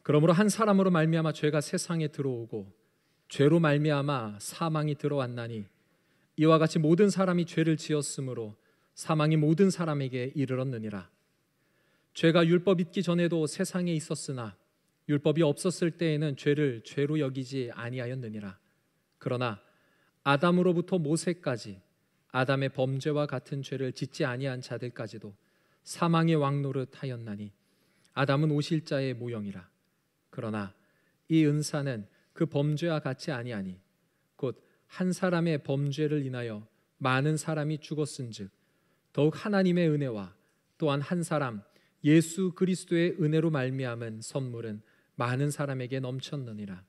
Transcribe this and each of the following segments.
그러므로 한 사람으로 말미암아 죄가 세상에 들어오고 죄로 말미암아 사망이 들어왔나니 이와 같이 모든 사람이 죄를 지었으므로 사망이 모든 사람에게 이르렀느니라. 죄가 율법 있기 전에도 세상에 있었으나 율법이 없었을 때에는 죄를 죄로 여기지 아니하였느니라. 그러나 아담으로부터 모세까지 아담의 범죄와 같은 죄를 짓지 아니한 자들까지도 사망의 왕노릇 하였나니 아담은 오실자의 모형이라. 그러나 이 은사는 그 범죄와 같지 아니하니 곧 한 사람의 범죄를 인하여 많은 사람이 죽었은즉 더욱 하나님의 은혜와 또한 한 사람 예수 그리스도의 은혜로 말미암은 선물은 많은 사람에게 넘쳤느니라.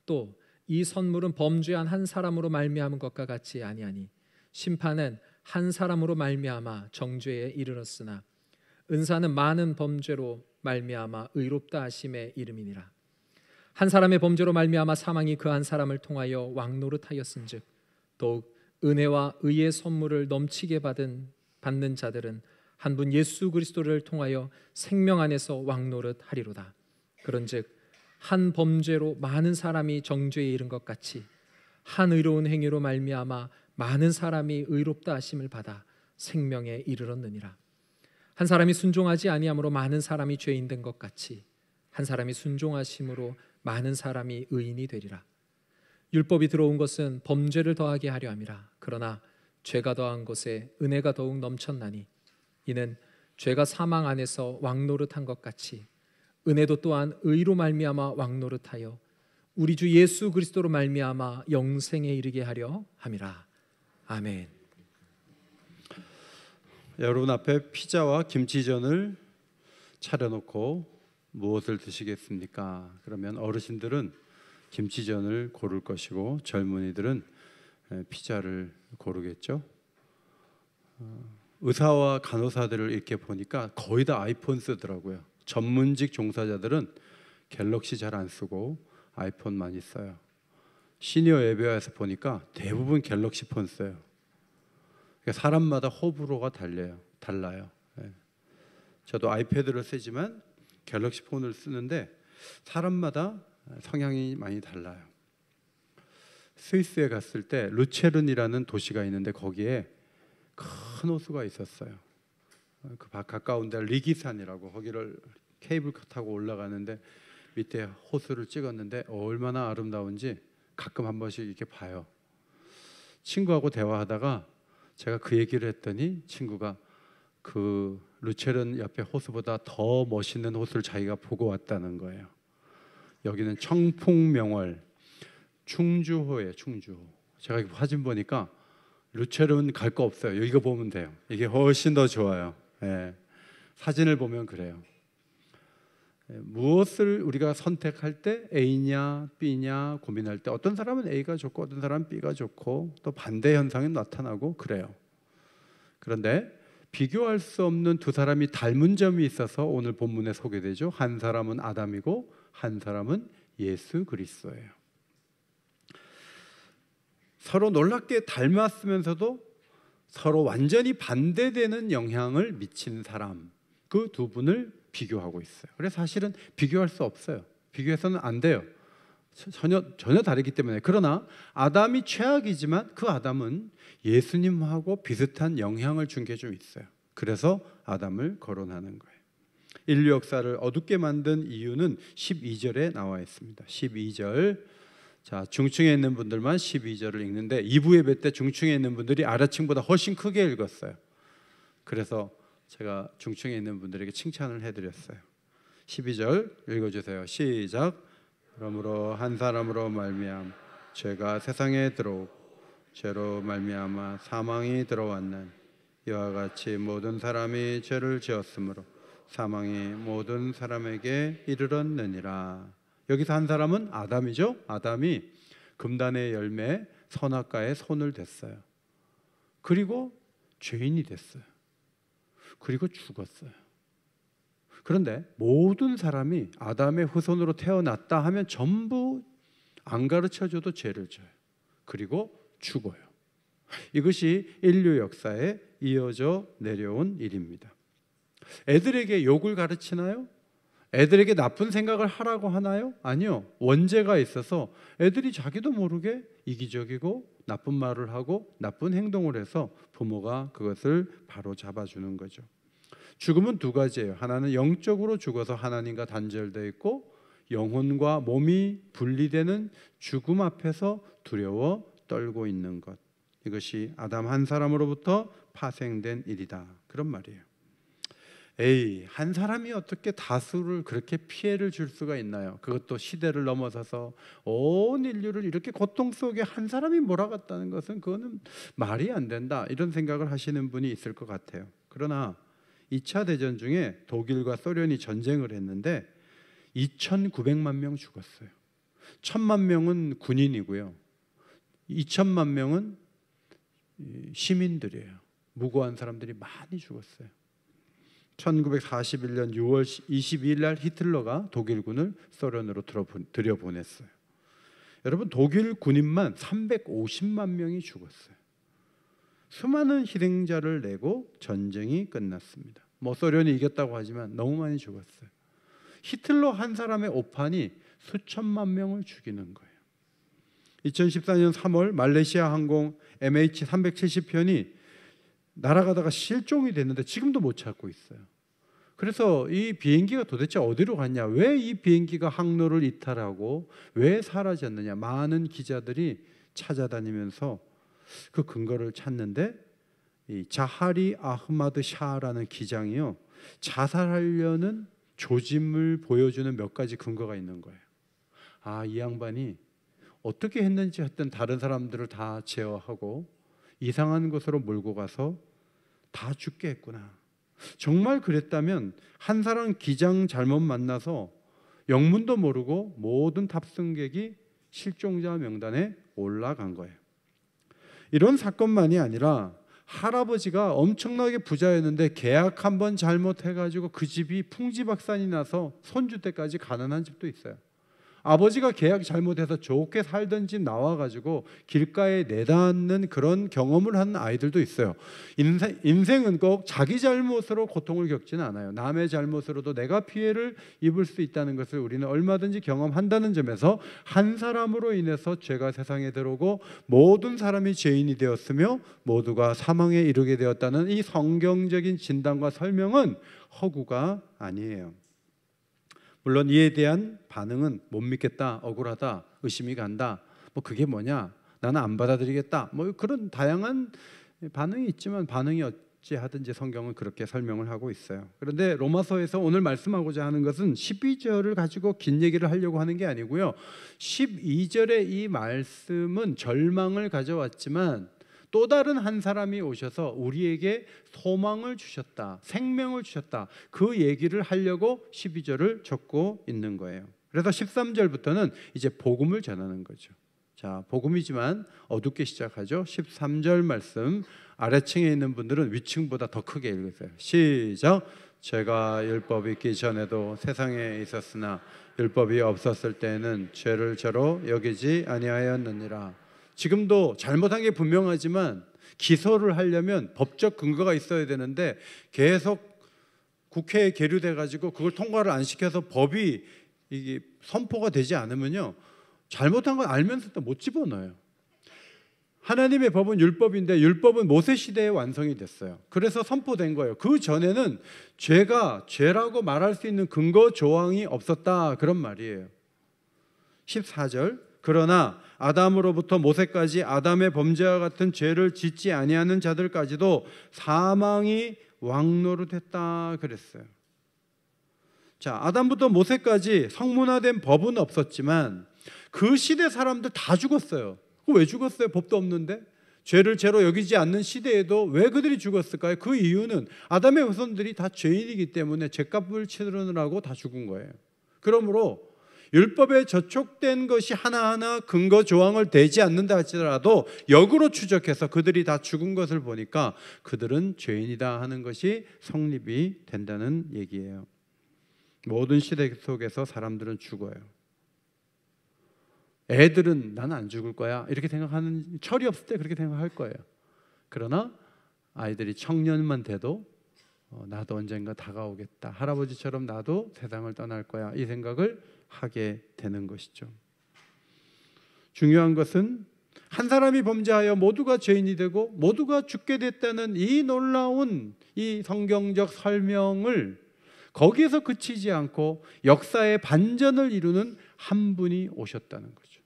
또 이 선물은 범죄한 한 사람으로 말미암은 것과 같지 아니하니 심판은 한 사람으로 말미암아 정죄에 이르렀으나 은사는 많은 범죄로 말미암아 의롭다 하심에 이름이니라. 한 사람의 범죄로 말미암아 사망이 그 한 사람을 통하여 왕노릇하였은즉 더욱 은혜와 의의 선물을 넘치게 받는 자들은 한 분 예수 그리스도를 통하여 생명 안에서 왕노릇하리로다. 그런즉 한 범죄로 많은 사람이 정죄에 이른 것 같이 한 의로운 행위로 말미암아 많은 사람이 의롭다 하심을 받아 생명에 이르렀느니라. 한 사람이 순종하지 아니함으로 많은 사람이 죄인 된 것 같이 한 사람이 순종하심으로 많은 사람이 의인이 되리라. 율법이 들어온 것은 범죄를 더하게 하려 함이라. 그러나 죄가 더한 것에 은혜가 더욱 넘쳤나니 이는 죄가 사망 안에서 왕노릇한 것 같이 은혜도 또한 의로 말미암아 왕노릇하여 우리 주 예수 그리스도로 말미암아 영생에 이르게 하려 함이라. 아멘. 여러분 앞에 피자와 김치전을 차려놓고 무엇을 드시겠습니까? 그러면 어르신들은 김치전을 고를 것이고 젊은이들은 피자를 고르겠죠. 의사와 간호사들을 이렇게 보니까 거의 다 아이폰 쓰더라고요. 전문직 종사자들은 갤럭시 잘 안 쓰고 아이폰 많이 써요. 시니어 예배와에서 보니까 대부분 갤럭시 폰 써요. 그러니까 사람마다 호불호가 달라요. 저도 아이패드를 쓰지만 갤럭시 폰을 쓰는데 사람마다 성향이 많이 달라요. 스위스에 갔을 때 루체른이라는 도시가 있는데 거기에 큰 호수가 있었어요. 그 가까운 데 리기산이라고, 거기를 케이블 타고 올라가는데 밑에 호수를 찍었는데 얼마나 아름다운지 가끔 한 번씩 이렇게 봐요. 친구하고 대화하다가 제가 그 얘기를 했더니 친구가 그 루체른 옆에 호수보다 더 멋있는 호수를 자기가 보고 왔다는 거예요. 여기는 청풍명월 충주호예요. 충주호. 제가 사진 보니까 루체른 갈 거 없어요. 이거 보면 돼요. 이게 훨씬 더 좋아요. 사진을 보면 그래요. 무엇을 우리가 선택할 때 A냐 B냐 고민할 때 어떤 사람은 A가 좋고 어떤 사람은 B가 좋고 또 반대 현상이 나타나고 그래요. 그런데 비교할 수 없는 두 사람이 닮은 점이 있어서 오늘 본문에 소개되죠. 한 사람은 아담이고 한 사람은 예수 그리스도예요. 서로 놀랍게 닮았으면서도 서로 완전히 반대되는 영향을 미친 사람, 그 두 분을 비교하고 있어요. 그래서 사실은 비교할 수 없어요. 비교해서는 안 돼요. 전혀 다르기 때문에. 그러나 아담이 최악이지만 그 아담은 예수님하고 비슷한 영향을 준 게 좀 있어요. 그래서 아담을 거론하는 거예요. 인류 역사를 어둡게 만든 이유는 12절에 나와 있습니다. 12절. 자, 중층에 있는 분들만 12절을 읽는데 2부 예배 때 중층에 있는 분들이 아래층보다 훨씬 크게 읽었어요. 그래서 제가 중층에 있는 분들에게 칭찬을 해드렸어요. 12절 읽어주세요. 시작. 그러므로 한 사람으로 말미암아 죄가 세상에 들어오고 죄로 말미암아 사망이 들어왔는 이와 같이 모든 사람이 죄를 지었으므로 사망이 모든 사람에게 이르렀느니라. 여기서 한 사람은 아담이죠. 아담이 금단의 열매 선악과에 손을 댔어요. 그리고 죄인이 됐어요. 그리고 죽었어요. 그런데 모든 사람이 아담의 후손으로 태어났다 하면 전부 안 가르쳐줘도 죄를 져요. 그리고 죽어요. 이것이 인류 역사에 이어져 내려온 일입니다. 애들에게 욕을 가르치나요? 애들에게 나쁜 생각을 하라고 하나요? 아니요. 원죄가 있어서 애들이 자기도 모르게 이기적이고 나쁜 말을 하고 나쁜 행동을 해서 부모가 그것을 바로 잡아주는 거죠. 죽음은 두 가지예요. 하나는 영적으로 죽어서 하나님과 단절되어 있고, 영혼과 몸이 분리되는 죽음 앞에서 두려워 떨고 있는 것. 이것이 아담 한 사람으로부터 파생된 일이다, 그런 말이에요. 한 사람이 어떻게 다수를 그렇게 피해를 줄 수가 있나요? 그것도 시대를 넘어서서 온 인류를 이렇게 고통 속에 한 사람이 몰아갔다는 것은 그거는 말이 안 된다, 이런 생각을 하시는 분이 있을 것 같아요. 그러나 2차 대전 중에 독일과 소련이 전쟁을 했는데 2,900만 명 죽었어요. 1,000만 명은 군인이고요, 2천만 명은 시민들이에요. 무고한 사람들이 많이 죽었어요. 1941년 6월 22일 날 히틀러가 독일군을 소련으로 들여보냈어요. 여러분, 독일 군인만 350만 명이 죽었어요. 수많은 희생자를 내고 전쟁이 끝났습니다. 소련이 이겼다고 하지만 너무 많이 죽었어요. 히틀러 한 사람의 오판이 수천만 명을 죽이는 거예요. 2014년 3월 말레이시아 항공 MH370편이 날아가다가 실종이 됐는데 지금도 못 찾고 있어요. 그래서 이 비행기가 도대체 어디로 갔냐, 왜 이 비행기가 항로를 이탈하고 왜 사라졌느냐, 많은 기자들이 찾아다니면서 그 근거를 찾는데, 이 자하리 아흐마드 샤라는 기장이요, 자살하려는 조짐을 보여주는 몇 가지 근거가 있는 거예요. 이 양반이 어떻게 했는지 하여튼 다른 사람들을 다 제어하고 이상한 곳으로 몰고 가서 다 죽게 했구나. 정말 그랬다면 한 사람 기장 잘못 만나서 영문도 모르고 모든 탑승객이 실종자 명단에 올라간 거예요. 이런 사건만이 아니라 할아버지가 엄청나게 부자였는데 계약 한번 잘못해가지고 그 집이 풍지박산이 나서 손주 때까지 가난한 집도 있어요. 아버지가 계약 잘못해서 좋게 살던 집 나와가지고 길가에 내다 앉는 그런 경험을 하는 아이들도 있어요. 인생은 꼭 자기 잘못으로 고통을 겪지는 않아요. 남의 잘못으로도 내가 피해를 입을 수 있다는 것을 우리는 얼마든지 경험한다는 점에서, 한 사람으로 인해서 죄가 세상에 들어오고 모든 사람이 죄인이 되었으며 모두가 사망에 이르게 되었다는 이 성경적인 진단과 설명은 허구가 아니에요. 물론 이에 대한 반응은 못 믿겠다, 억울하다, 의심이 간다, 그게 뭐냐, 나는 안 받아들이겠다, 그런 다양한 반응이 있지만, 반응이 어찌하든지 성경은 그렇게 설명을 하고 있어요. 그런데 로마서에서 오늘 말씀하고자 하는 것은 12절을 가지고 긴 얘기를 하려고 하는 게 아니고요, 12절의 이 말씀은 절망을 가져왔지만 또 다른 한 사람이 오셔서 우리에게 소망을 주셨다, 생명을 주셨다, 그 얘기를 하려고 12절을 적고 있는 거예요. 그래서 13절부터는 이제 복음을 전하는 거죠. 자, 복음이지만 어둡게 시작하죠. 13절 말씀 아래층에 있는 분들은 위층보다 더 크게 읽으세요. 시작. 제가 율법이 있기 전에도 세상에 있었으나 율법이 없었을 때에는 죄를 죄로 여기지 아니하였느니라. 지금도 잘못한 게 분명하지만 기소를 하려면 법적 근거가 있어야 되는데 계속 국회에 계류돼 가지고 그걸 통과를 안 시켜서 법이 이게 선포가 되지 않으면요, 잘못한 건 알면서도 못 집어넣어요. 하나님의 법은 율법인데 율법은 모세 시대에 완성이 됐어요. 그래서 선포된 거예요. 그 전에는 죄가 죄라고 말할 수 있는 근거 조항이 없었다, 그런 말이에요. 14절. 그러나 아담으로부터 모세까지 아담의 범죄와 같은 죄를 짓지 아니하는 자들까지도 사망이 왕노릇했다 그랬어요. 자, 아담부터 모세까지 성문화된 법은 없었지만 그 시대 사람들 다 죽었어요. 왜 죽었어요? 법도 없는데. 죄를 죄로 여기지 않는 시대에도 왜 그들이 죽었을까요? 그 이유는 아담의 후손들이 다 죄인이기 때문에 죄값을 치르느라고 다 죽은 거예요. 그러므로 율법에 저촉된 것이 하나하나 근거 조항을 대지 않는다 할지라도 역으로 추적해서 그들이 다 죽은 것을 보니까 그들은 죄인이다 하는 것이 성립이 된다는 얘기예요. 모든 시대 속에서 사람들은 죽어요. 애들은 나는 안 죽을 거야 이렇게 생각하는, 철이 없을 때 그렇게 생각할 거예요. 그러나 아이들이 청년만 돼도 나도 언젠가 다가오겠다. 할아버지처럼 나도 세상을 떠날 거야. 이 생각을 하게 되는 것이죠. 중요한 것은 한 사람이 범죄하여 모두가 죄인이 되고 모두가 죽게 됐다는 이 놀라운 이 성경적 설명을 거기에서 그치지 않고 역사의 반전을 이루는 한 분이 오셨다는 거죠.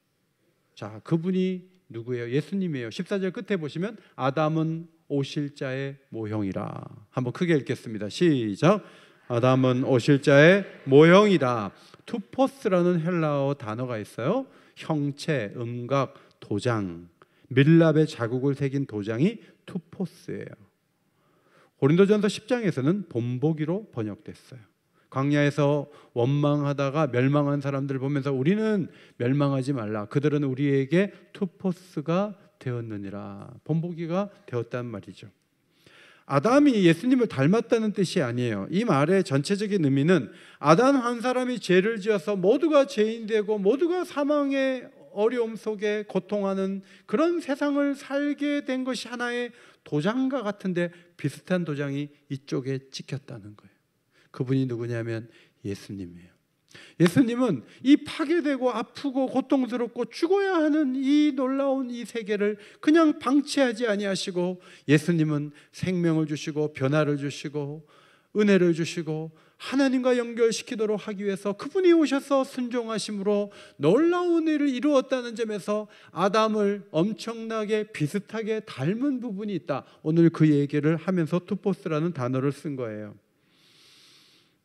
자, 그분이 누구예요? 예수님이에요. 14절 끝에 보시면 아담은 오실 자의 모형이라. 한번 크게 읽겠습니다. 시작. 아담은 오실 자의 모형이다. 투포스라는 헬라어 단어가 있어요. 형체, 음각, 도장, 밀랍의 자국을 새긴 도장이 투포스예요. 고린도전서 10장에서는 본보기로 번역됐어요. 광야에서 원망하다가 멸망한 사람들을 보면서 우리는 멸망하지 말라. 그들은 우리에게 투포스가 되었느니라. 본보기가 되었단 말이죠. 아담이 예수님을 닮았다는 뜻이 아니에요. 이 말의 전체적인 의미는 아담 한 사람이 죄를 지어서 모두가 죄인 되고 모두가 사망의 어려움 속에 고통하는 그런 세상을 살게 된 것이 하나의 도장과 같은데 비슷한 도장이 이쪽에 찍혔다는 거예요. 그분이 누구냐면 예수님이에요. 예수님은 이 파괴되고 아프고 고통스럽고 죽어야 하는 이 놀라운 이 세계를 그냥 방치하지 아니하시고 예수님은 생명을 주시고 변화를 주시고 은혜를 주시고 하나님과 연결시키도록 하기 위해서 그분이 오셔서 순종하심으로 놀라운 일을 이루었다는 점에서 아담을 엄청나게 비슷하게 닮은 부분이 있다. 오늘 그 얘기를 하면서 투포스라는 단어를 쓴 거예요.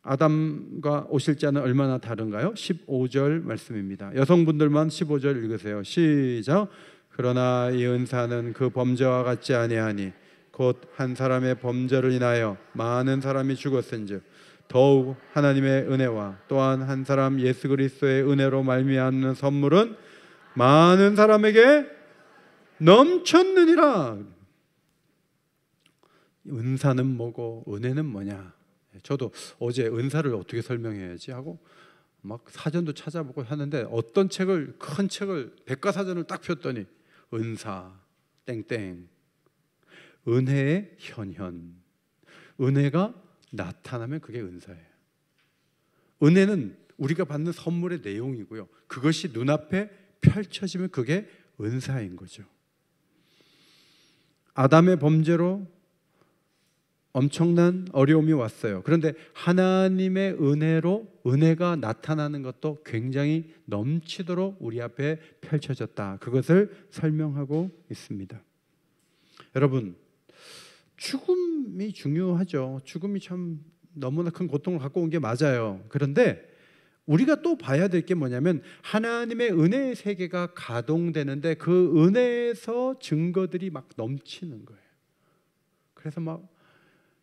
아담과 오실 자는 얼마나 다른가요? 15절 말씀입니다. 여성분들만 15절 읽으세요. 시작. 그러나 이 은사는 그 범죄와 같지 아니하니 곧 한 사람의 범죄를 인하여 많은 사람이 죽었은즉 더욱 하나님의 은혜와 또한 한 사람 예수 그리스도의 은혜로 말미암는 선물은 많은 사람에게 넘쳤느니라. 은사는 뭐고 은혜는 뭐냐? 저도 어제 은사를 어떻게 설명해야지 하고 막 사전도 찾아보고 하는데 어떤 책을 큰 책을 백과사전을 딱 폈더니 은사 땡땡 은혜의 현현 은혜가 나타나면 그게 은사예요. 은혜는 우리가 받는 선물의 내용이고요. 그것이 눈앞에 펼쳐지면 그게 은사인 거죠. 아담의 범죄로 엄청난 어려움이 왔어요. 그런데 하나님의 은혜로 은혜가 나타나는 것도 굉장히 넘치도록 우리 앞에 펼쳐졌다. 그것을 설명하고 있습니다. 여러분, 죽음이 중요하죠. 죽음이 참 너무나 큰 고통을 갖고 온 게 맞아요. 그런데 우리가 또 봐야 될 게 뭐냐면 하나님의 은혜의 세계가 가동되는데 그 은혜에서 증거들이 막 넘치는 거예요. 그래서 막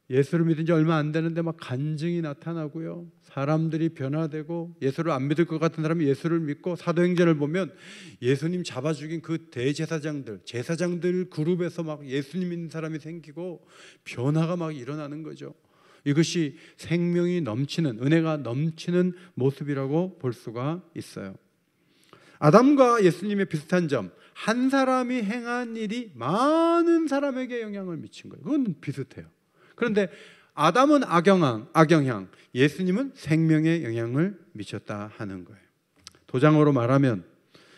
예수를 믿은 지 얼마 안 되는데 막 간증이 나타나고요. 사람들이 변화되고 예수를 안 믿을 것 같은 사람이 예수를 믿고 사도행전을 보면 예수님 잡아 죽인 그 대제사장들, 제사장들 그룹에서 막 예수님 믿는 사람이 생기고 변화가 막 일어나는 거죠. 이것이 생명이 넘치는 은혜가 넘치는 모습이라고 볼 수가 있어요. 아담과 예수님의 비슷한 점, 한 사람이 행한 일이 많은 사람에게 영향을 미친 거예요. 그건 비슷해요. 그런데 아담은 악영향, 예수님은 생명에 영향을 미쳤다 하는 거예요. 도장으로 말하면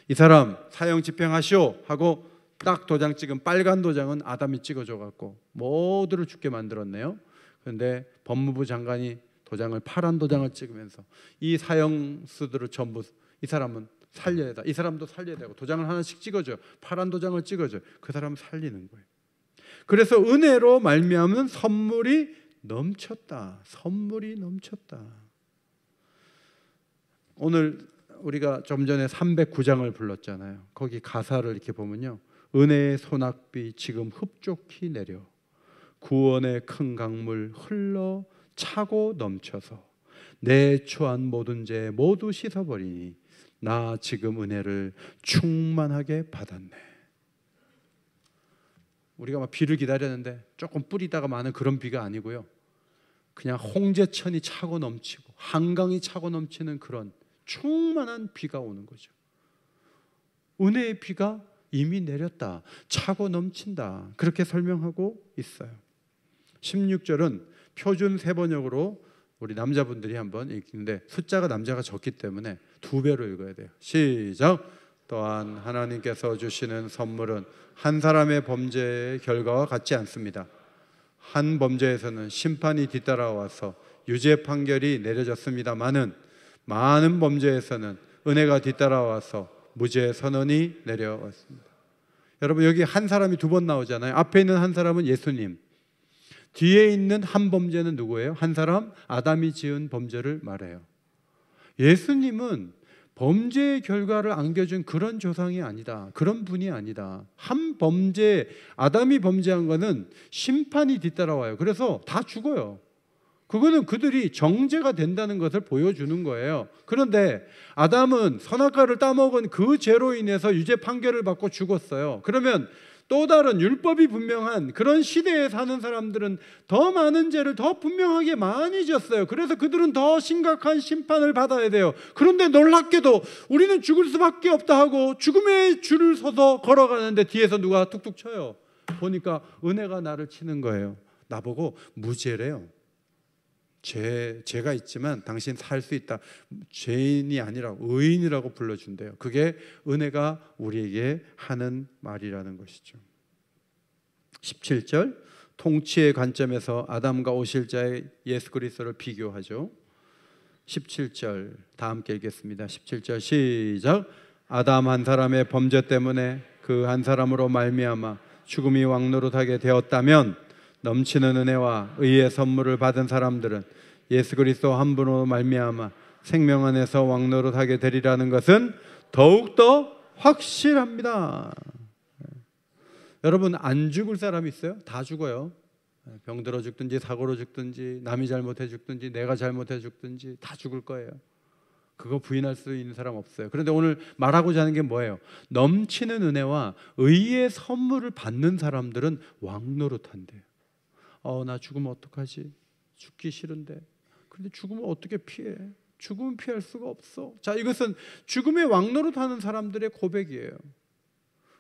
이 사람 사형 집행하시오 하고 딱 도장 찍은 빨간 도장은 아담이 찍어줘 갖고 모두를 죽게 만들었네요. 그런데 법무부 장관이 도장을 파란 도장을 찍으면서 이 사형수들을 전부 이 사람은 살려야 돼. 이 사람도 살려야 되고 도장을 하나씩 찍어줘. 파란 도장을 찍어줘. 그 사람을 살리는 거예요. 그래서 은혜로 말미암은 선물이 넘쳤다. 선물이 넘쳤다. 오늘 우리가 좀 전에 309장을 불렀잖아요. 거기 가사를 이렇게 보면요. 은혜의 소낙비 지금 흡족히 내려 구원의 큰 강물 흘러 차고 넘쳐서 내 처한 모든 죄 모두 씻어버리니 나 지금 은혜를 충만하게 받았네. 우리가 막 비를 기다렸는데 조금 뿌리다가 마는 그런 비가 아니고요. 그냥 홍제천이 차고 넘치고 한강이 차고 넘치는 그런 충만한 비가 오는 거죠. 은혜의 비가 이미 내렸다. 차고 넘친다. 그렇게 설명하고 있어요. 16절은 표준 세번역으로 우리 남자분들이 한번 읽는데 숫자가 남자가 적기 때문에 2배로 읽어야 돼요. 시작. 또한 하나님께서 주시는 선물은 한 사람의 범죄의 결과와 같지 않습니다. 한 범죄에서는 심판이 뒤따라와서 유죄 판결이 내려졌습니다마는 많은 범죄에서는 은혜가 뒤따라와서 무죄 선언이 내려왔습니다. 여러분, 여기 한 사람이 2번 나오잖아요. 앞에 있는 한 사람은 예수님, 뒤에 있는 한 범죄는 누구예요? 한 사람, 아담이 지은 범죄를 말해요. 예수님은 범죄의 결과를 안겨준 그런 조상이 아니다. 그런 분이 아니다. 한 범죄, 아담이 범죄한 거는 심판이 뒤따라와요. 그래서 다 죽어요. 그거는 그들이 정죄가 된다는 것을 보여주는 거예요. 그런데 아담은 선악과를 따먹은 그 죄로 인해서 유죄 판결을 받고 죽었어요. 그러면 또 다른 율법이 분명한 그런 시대에 사는 사람들은 더 많은 죄를 더 분명하게 많이 지었어요. 그래서 그들은 더 심각한 심판을 받아야 돼요. 그런데 놀랍게도 우리는 죽을 수밖에 없다 하고 죽음의 줄을 서서 걸어가는데 뒤에서 누가 툭툭 쳐요. 보니까 은혜가 나를 치는 거예요. 나보고 무죄래요. 죄가 있지만 당신 살 수 있다. 죄인이 아니라고, 의인이라고 불러준대요. 그게 은혜가 우리에게 하는 말이라는 것이죠. 17절, 통치의 관점에서 아담과 오실자의 예수 그리스도를 비교하죠. 17절 다 함께 읽겠습니다. 17절 시작. 아담 한 사람의 범죄 때문에 그 한 사람으로 말미암아 죽음이 왕노릇하게 되었다면 넘치는 은혜와 의의 선물을 받은 사람들은 예수 그리스도 한 분으로 말미암아 생명 안에서 왕노릇하게 되리라는 것은 더욱더 확실합니다. 여러분, 안 죽을 사람 있어요? 다 죽어요. 병들어 죽든지 사고로 죽든지 남이 잘못해 죽든지 내가 잘못해 죽든지 다 죽을 거예요. 그거 부인할 수 있는 사람 없어요. 그런데 오늘 말하고자 하는 게 뭐예요? 넘치는 은혜와 의의 선물을 받는 사람들은 왕노릇한대요. 나 죽으면 어떡하지? 죽기 싫은데. 그런데 죽으면 어떻게 피해? 죽으면 피할 수가 없어. 자, 이것은 죽음의 왕노릇하는 사람들의 고백이에요.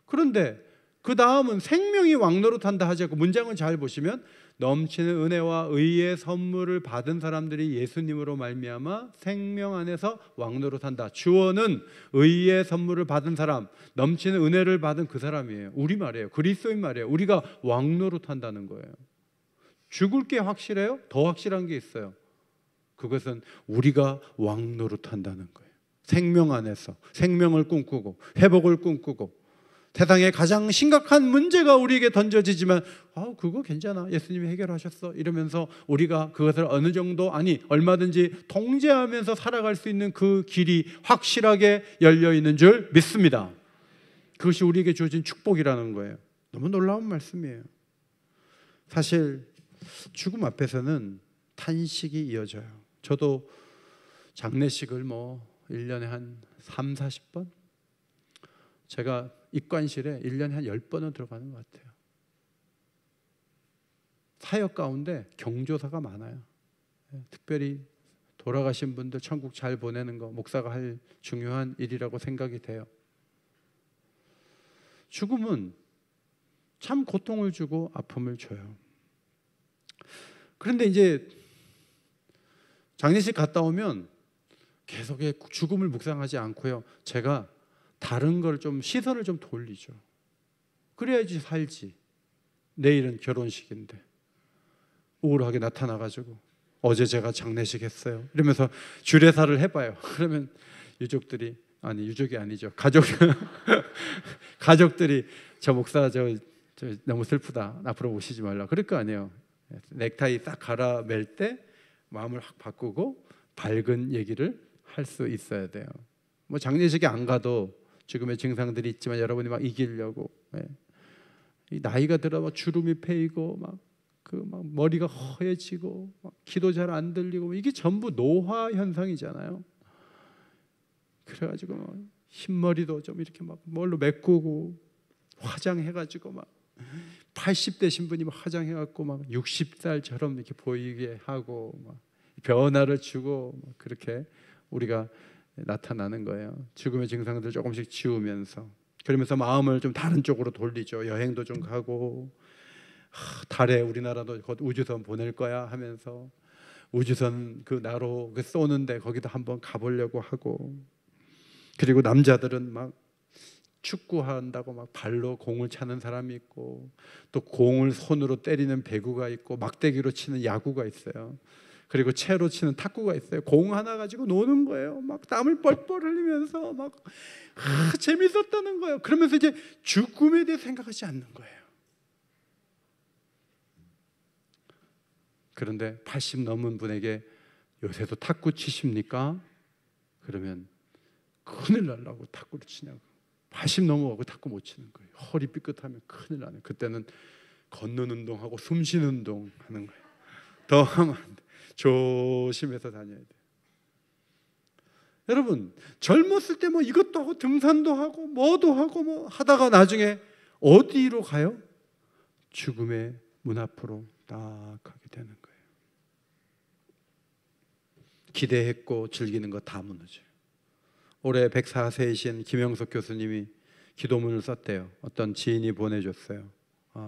그런데 그 다음은 생명이 왕노릇한다 하지 않고 문장을 잘 보시면 넘치는 은혜와 의의 선물을 받은 사람들이 예수님으로 말미암아 생명 안에서 왕노릇한다. 주어는 의의 선물을 받은 사람, 넘치는 은혜를 받은 그 사람이에요. 우리 말이에요. 그리스도인 말이에요. 우리가 왕노릇한다는 거예요. 죽을 게 확실해요? 더 확실한 게 있어요. 그것은 우리가 왕노릇한다는 거예요. 생명 안에서 생명을 꿈꾸고 회복을 꿈꾸고 세상에 가장 심각한 문제가 우리에게 던져지지만 그거 괜찮아, 예수님이 해결하셨어 이러면서 우리가 그것을 어느 정도 얼마든지 통제하면서 살아갈 수 있는 그 길이 확실하게 열려있는 줄 믿습니다. 그것이 우리에게 주어진 축복이라는 거예요. 너무 놀라운 말씀이에요. 사실 죽음 앞에서는 탄식이 이어져요. 저도 장례식을 1년에 한 3, 40번? 제가 입관실에 1년에 한 10번은 들어가는 것 같아요. 사역 가운데 경조사가 많아요. 특별히 돌아가신 분들 천국 잘 보내는 거 목사가 할 중요한 일이라고 생각이 돼요. 죽음은 참 고통을 주고 아픔을 줘요. 그런데 이제 장례식 갔다 오면 계속 죽음을 묵상하지 않고요. 제가 다른 걸 좀 시선을 좀 돌리죠. 그래야지 살지. 내일은 결혼식인데 우울하게 나타나가지고 어제 제가 장례식 했어요 이러면서 주례사를 해봐요. 그러면 유족이 아니죠. 가족들이 저 목사 저 너무 슬프다. 앞으로 오시지 말라. 그럴 거 아니에요. 넥타이 딱 갈아맬 때 마음을 확 바꾸고 밝은 얘기를 할 수 있어야 돼요. 장례식에 안 가도 죽음의 증상들이 있지만 여러분이 막 이기려고 나이가 들어 주름이 패이고 머리가 허해지고 기도 잘 안 들리고 이게 전부 노화 현상이잖아요. 그래가지고 흰머리도 좀 이렇게 뭘로 메꾸고 화장해가지고 80대 신부님 화장해갖고 60살처럼 이렇게 보이게 하고 변화를 주고 그렇게 우리가 나타나는 거예요. 죽음의 증상들을 조금씩 지우면서 그러면서 마음을 좀 다른 쪽으로 돌리죠. 여행도 좀 가고 달에 우리나라도 곧 우주선 보낼 거야 하면서 우주선 그 나로 쏘는데 거기도 한번 가보려고 하고, 그리고 남자들은 막 축구한다고 막 발로 공을 차는 사람이 있고, 또 공을 손으로 때리는 배구가 있고, 막대기로 치는 야구가 있어요. 그리고 채로 치는 탁구가 있어요. 공 하나 가지고 노는 거예요. 막 땀을 뻘뻘 흘리면서 막 재밌었다는 거예요. 그러면서 이제 죽음에 대해 생각하지 않는 거예요. 그런데 80 넘은 분에게 요새도 탁구 치십니까? 그러면 큰일 날라고 탁구를 치냐고. 80 넘어가고 탁구 못 치는 거예요. 허리 삐끗하면 큰일 나네. 그때는 걷는 운동하고 숨 쉬는 운동 하는 거예요. 더 하면 안 돼. 조심해서 다녀야 돼요. 여러분, 젊었을 때 뭐 이것도 하고 등산도 하고 뭐도 하고 뭐 하다가 나중에 어디로 가요? 죽음의 문 앞으로 딱 가게 되는 거예요. 기대했고 즐기는 거 다 무너져요. 올해 104세이신 김영석 교수님이 기도문을 썼대요. 어떤 지인이 보내줬어요.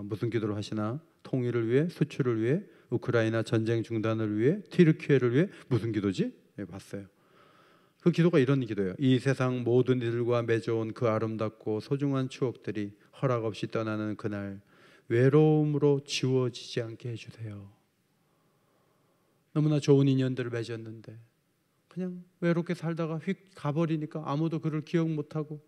무슨 기도를 하시나? 통일을 위해, 수출을 위해, 우크라이나 전쟁 중단을 위해, 튀르키예를 위해. 무슨 기도지? 네, 봤어요. 그 기도가 이런 기도예요. 이 세상 모든 이들과 맺어온 그 아름답고 소중한 추억들이 허락 없이 떠나는 그날 외로움으로 지워지지 않게 해주세요. 너무나 좋은 인연들을 맺었는데 그냥 외롭게 살다가 휙 가버리니까 아무도 그를 기억 못하고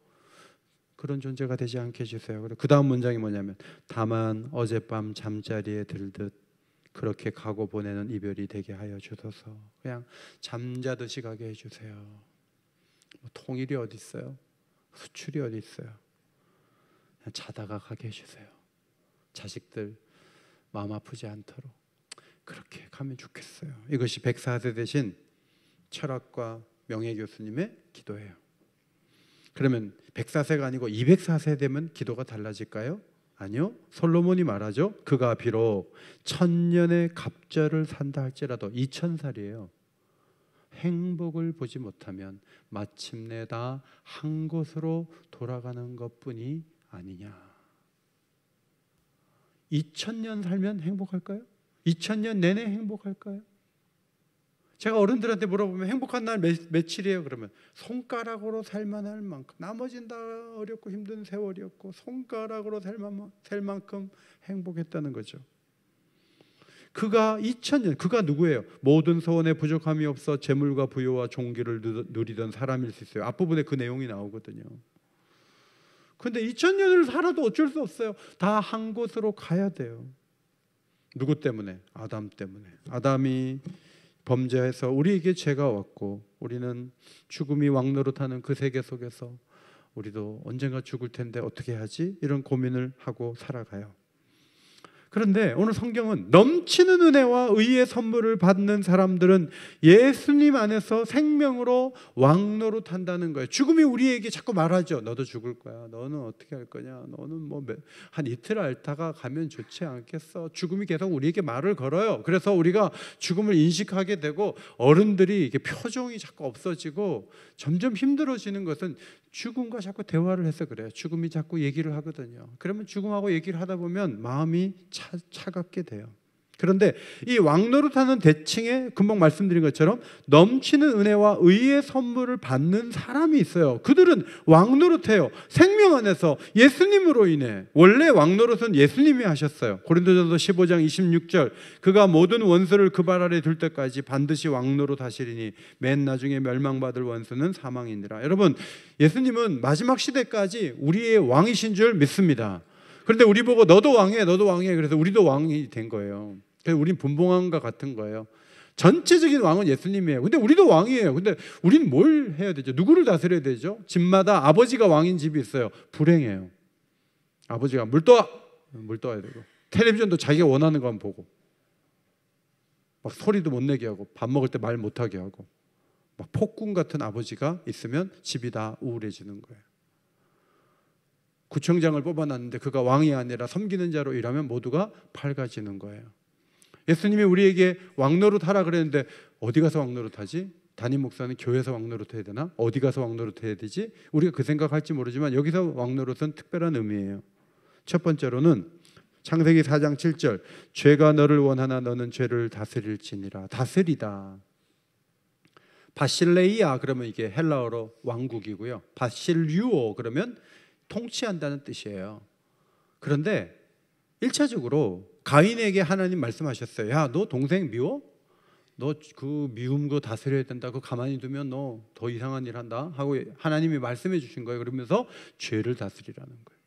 그런 존재가 되지 않게 해주세요. 그 다음 문장이 뭐냐면, 다만 어젯밤 잠자리에 들듯 그렇게 가고 보내는 이별이 되게 하여 주소서. 그냥 잠자듯이 가게 해주세요. 뭐 통일이 어디 있어요? 수출이 어디 있어요? 그냥 자다가 가게 해주세요. 자식들 마음 아프지 않도록 그렇게 가면 좋겠어요. 이것이 104세 되신 철학과 명예교수님의 기도예요. 그러면 104세가 아니고 204세 되면 기도가 달라질까요? 아니요. 솔로몬이 말하죠. 그가 비록 1000년의 갑절을 산다 할지라도 2000살이에요. 행복을 보지 못하면 마침내 다 한 곳으로 돌아가는 것뿐이 아니냐. 2000년 살면 행복할까요? 2000년 내내 행복할까요? 제가 어른들한테 물어보면 행복한 날 며칠이에요? 그러면 손가락으로 살만할 만큼, 나머지는 다 어렵고 힘든 세월이었고 손가락으로 살 만큼 행복했다는 거죠. 그가 2000년, 그가 누구예요? 모든 소원에 부족함이 없어 재물과 부여와 존귀를 누리던 사람일 수 있어요. 앞부분에 그 내용이 나오거든요. 그런데 2000년을 살아도 어쩔 수 없어요. 다 한 곳으로 가야 돼요. 누구 때문에? 아담 때문에. 아담이 범죄해서 우리에게 죄가 왔고 우리는 죽음이 왕노릇하는 그 세계 속에서 우리도 언젠가 죽을 텐데 어떻게 하지? 이런 고민을 하고 살아가요. 그런데 오늘 성경은 넘치는 은혜와 의의 선물을 받는 사람들은 예수님 안에서 생명으로 왕노릇한다는 거예요. 죽음이 우리에게 자꾸 말하죠. 너도 죽을 거야. 너는 어떻게 할 거냐. 너는 뭐 한 이틀 앓다가 가면 좋지 않겠어. 죽음이 계속 우리에게 말을 걸어요. 그래서 우리가 죽음을 인식하게 되고 어른들이 이게 표정이 자꾸 없어지고 점점 힘들어지는 것은 죽음과 자꾸 대화를 해서 그래요. 죽음이 자꾸 얘기를 하거든요. 그러면 죽음하고 얘기를 하다 보면 마음이 차갑게 돼요. 그런데 이 왕노릇하는 대칭에 금방 말씀드린 것처럼 넘치는 은혜와 의의 선물을 받는 사람이 있어요. 그들은 왕노릇해요. 생명 안에서 예수님으로 인해. 원래 왕노릇은 예수님이 하셨어요. 고린도전서 15장 26절 그가 모든 원수를 그 발 아래 둘 때까지 반드시 왕노릇 하시리니 맨 나중에 멸망받을 원수는 사망이니라. 여러분, 예수님은 마지막 시대까지 우리의 왕이신 줄 믿습니다. 그런데 우리 보고 너도 왕이야, 너도 왕이야. 그래서 우리도 왕이 된 거예요. 그래서 우린 분봉왕과 같은 거예요. 전체적인 왕은 예수님이에요. 근데 우리도 왕이에요. 근데 우린 뭘 해야 되죠? 누구를 다스려야 되죠? 집마다 아버지가 왕인 집이 있어요. 불행해요. 아버지가 물 떠야 되고 텔레비전도 자기가 원하는 것만 보고 막 소리도 못 내게 하고 밥 먹을 때 말 못하게 하고 막 폭군 같은 아버지가 있으면 집이 다 우울해지는 거예요. 구청장을 뽑아놨는데 그가 왕이 아니라 섬기는 자로 일하면 모두가 밝아지는 거예요. 예수님이 우리에게 왕노릇하라 그랬는데 어디 가서 왕노릇하지? 담임 목사는 교회에서 왕노릇해야 되나? 어디 가서 왕노릇해야 되지? 우리가 그 생각할지 모르지만 여기서 왕노릇은 특별한 의미예요. 첫 번째로는 창세기 4장 7절 죄가 너를 원하나 너는 죄를 다스릴지니라. 다스리다. 바실레이아 그러면 이게 헬라어로 왕국이고요. 바실류오 그러면 통치한다는 뜻이에요. 그런데 1차적으로 가인에게 하나님 말씀하셨어요. 야, 너 동생 미워? 너 그 미움 거 다스려야 된다. 그거 가만히 두면 너 더 이상한 일 한다 하고 하나님이 말씀해 주신 거예요. 그러면서 죄를 다스리라는 거예요.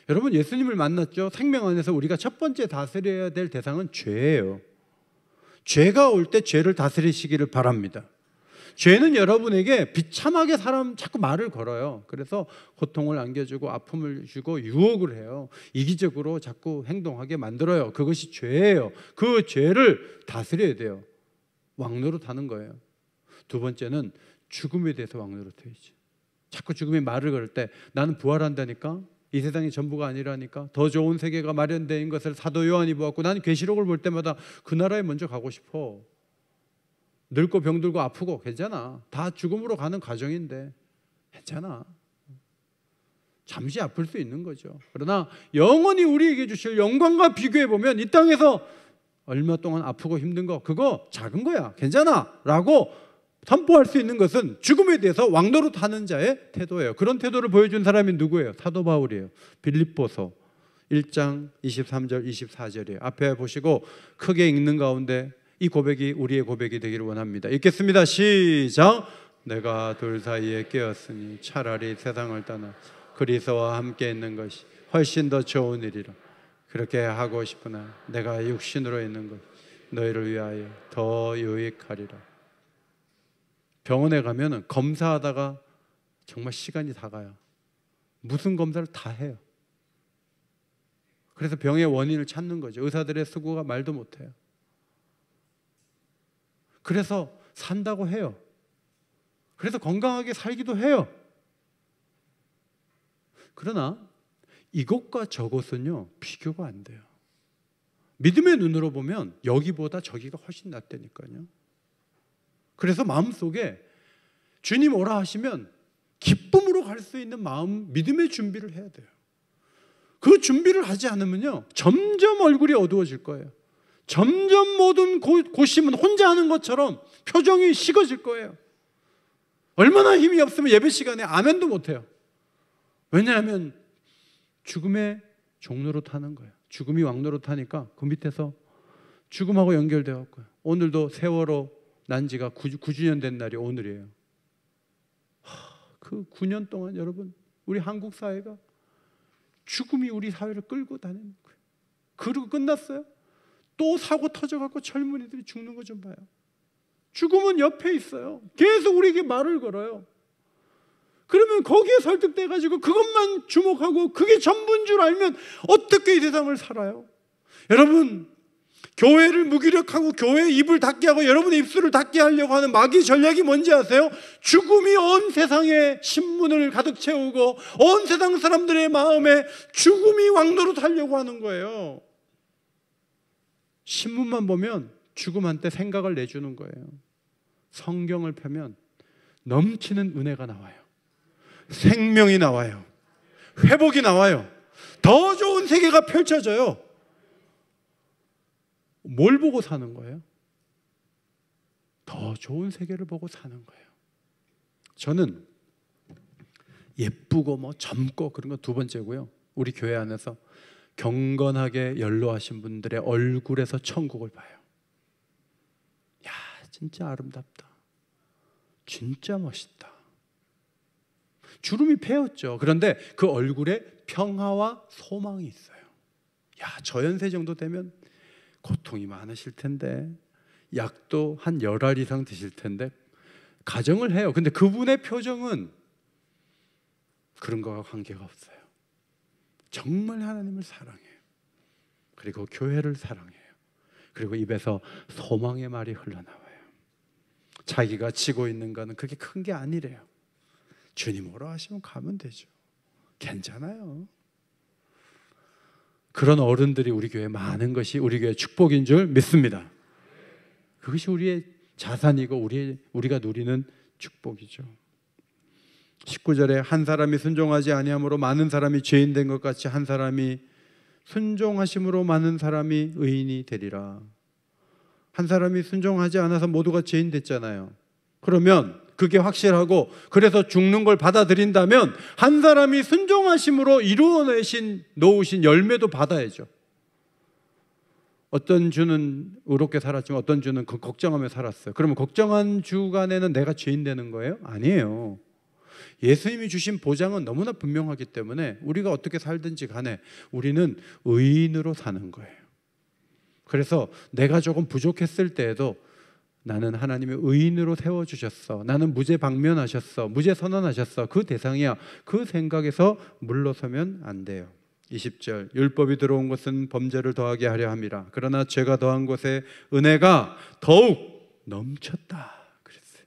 여러분, 예수님을 만났죠. 생명 안에서 우리가 첫 번째 다스려야 될 대상은 죄예요. 죄가 올 때 죄를 다스리시기를 바랍니다. 죄는 여러분에게 비참하게 자꾸 말을 걸어요. 그래서 고통을 안겨주고 아픔을 주고 유혹을 해요. 이기적으로 자꾸 행동하게 만들어요. 그것이 죄예요. 그 죄를 다스려야 돼요. 왕노릇하는 거예요. 두 번째는 죽음에 대해서 왕노릇해야지. 자꾸 죽음이 말을 걸 때 나는 부활한다니까, 이 세상이 전부가 아니라니까, 더 좋은 세계가 마련된 것을 사도 요한이 보았고 나는 계시록을 볼 때마다 그 나라에 먼저 가고 싶어. 늙고 병들고 아프고 괜찮아. 다 죽음으로 가는 과정인데 괜찮아. 잠시 아플 수 있는 거죠. 그러나 영원히 우리에게 주실 영광과 비교해 보면 이 땅에서 얼마 동안 아프고 힘든 거 그거 작은 거야. 괜찮아 라고 선포할 수 있는 것은 죽음에 대해서 왕노릇하는 자의 태도예요. 그런 태도를 보여준 사람이 누구예요? 사도 바울이에요. 빌립보서 1장 23절 24절이에요. 앞에 보시고 크게 읽는 가운데 이 고백이 우리의 고백이 되기를 원합니다. 읽겠습니다. 시작. 내가 둘 사이에 끼었으니 차라리 세상을 떠나 그리스도와 함께 있는 것이 훨씬 더 좋은 일이라. 그렇게 하고 싶으나 내가 육신으로 있는 것 너희를 위하여 더 유익하리라. 병원에 가면 검사하다가 정말 시간이 다 가요. 무슨 검사를 다 해요. 그래서 병의 원인을 찾는 거죠. 의사들의 수고가 말도 못해요. 그래서 산다고 해요. 그래서 건강하게 살기도 해요. 그러나 이것과 저것은요 비교가 안 돼요. 믿음의 눈으로 보면 여기보다 저기가 훨씬 낫다니까요. 그래서 마음속에 주님 오라 하시면 기쁨으로 갈 수 있는 마음, 믿음의 준비를 해야 돼요. 그 준비를 하지 않으면요 점점 얼굴이 어두워질 거예요. 점점 모든 고심은 혼자 하는 것처럼 표정이 식어질 거예요. 얼마나 힘이 없으면 예배 시간에 아멘도 못해요. 왜냐하면 죽음의 종로로 타는 거예요. 죽음이 왕로로 타니까 그 밑에서 죽음하고 연결되어 왔고요. 오늘도 세월호 난 지가 9주년 된 날이 오늘이에요. 그 9년 동안 여러분 우리 한국 사회가 죽음이 우리 사회를 끌고 다니는 거예요. 그리고 끝났어요? 또 사고 터져갖고 젊은이들이 죽는 거 좀 봐요. 죽음은 옆에 있어요. 계속 우리에게 말을 걸어요. 그러면 거기에 설득돼가지고 그것만 주목하고 그게 전부인 줄 알면 어떻게 이 세상을 살아요? 여러분, 교회를 무기력하고 교회의 입을 닫게 하고 여러분의 입술을 닫게 하려고 하는 마귀의 전략이 뭔지 아세요? 죽음이 온 세상에 신문을 가득 채우고 온 세상 사람들의 마음에 죽음이 왕노릇 하려고 하는 거예요. 신문만 보면 죽음한테 생각을 내주는 거예요. 성경을 펴면 넘치는 은혜가 나와요. 생명이 나와요. 회복이 나와요. 더 좋은 세계가 펼쳐져요. 뭘 보고 사는 거예요? 더 좋은 세계를 보고 사는 거예요. 저는 예쁘고 젊고 그런 거 두 번째고요. 우리 교회 안에서 경건하게 연로하신 분들의 얼굴에서 천국을 봐요. 야, 진짜 아름답다. 진짜 멋있다. 주름이 패였죠. 그런데 그 얼굴에 평화와 소망이 있어요. 야, 저 연세 정도 되면 고통이 많으실 텐데 약도 한 10알 이상 드실 텐데 가정을 해요. 근데 그분의 표정은 그런 거와 관계가 없어요. 정말 하나님을 사랑해요. 그리고 교회를 사랑해요. 그리고 입에서 소망의 말이 흘러나와요. 자기가 지고 있는 거는 그렇게 큰 게 아니래요. 주님 오라 하시면 가면 되죠. 괜찮아요. 그런 어른들이 우리 교회에 많은 것이 우리 교회의 축복인 줄 믿습니다. 그것이 우리의 자산이고 우리가 누리는 축복이죠. 19절에 한 사람이 순종하지 아니함으로 많은 사람이 죄인 된 것 같이 한 사람이 순종하심으로 많은 사람이 의인이 되리라. 한 사람이 순종하지 않아서 모두가 죄인 됐잖아요. 그러면 그게 확실하고 그래서 죽는 걸 받아들인다면 한 사람이 순종하심으로 이루어내신 놓으신 열매도 받아야죠. 어떤 주는 의롭게 살았지만 어떤 주는 그 걱정하며 살았어요. 그러면 걱정한 주간에는 내가 죄인 되는 거예요? 아니에요. 예수님이 주신 보장은 너무나 분명하기 때문에 우리가 어떻게 살든지 간에 우리는 의인으로 사는 거예요. 그래서 내가 조금 부족했을 때에도 나는 하나님의 의인으로 세워주셨어, 나는 무죄 방면하셨어, 무죄 선언하셨어, 그 대상이야, 그 생각에서 물러서면 안 돼요. 20절, 율법이 들어온 것은 범죄를 더하게 하려 함이라. 그러나 죄가 더한 것에 은혜가 더욱 넘쳤다 그랬어요.